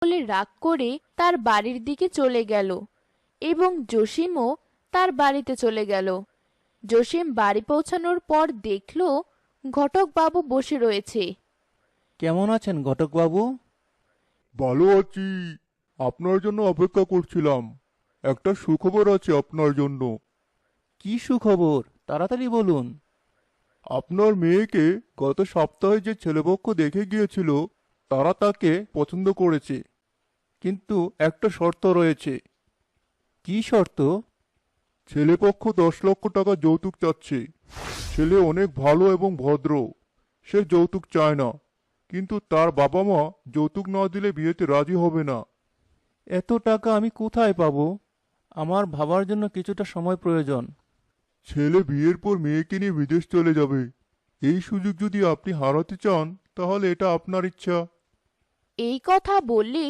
বলে রাগ করে তার বাড়ির দিকে চলে গেল এবং জসিমও তার বাড়িতে চলে গেল। জসিম বাড়ি পৌঁছানোর পর দেখল ঘটক বাবু বসে রয়েছে। কেমন আছেন ঘটকবাবু? ভালো আছি। আপনার জন্য অপেক্ষা করছিলাম। একটা সুখবর আছে আপনার জন্য। কি সুখবর, তাড়াতাড়ি বলুন। আপনার মেয়েকে গত সপ্তাহে যে ছেলেপক্ষ দেখে গিয়েছিল তারা তাকে পছন্দ করেছে, কিন্তু একটা শর্ত রয়েছে। কি শর্ত? ছেলেপক্ষ 10 লক্ষ টাকা যৌতুক চাচ্ছে। ছেলে অনেক ভালো এবং ভদ্র, সে যৌতুক চায় না, কিন্তু তার বাবা মা যৌতুক না দিলে বিয়েতে রাজি হবে না। এত টাকা আমি কোথায় পাবো? আমার ভাবার জন্য কিছুটা সময় প্রয়োজন। ছেলে বিয়ের পর মেয়েকে নিয়ে বিদেশ চলে যাবে। এই সুযোগ যদি আপনি হারাতে চান তাহলে এটা আপনার ইচ্ছা। এই কথা বললে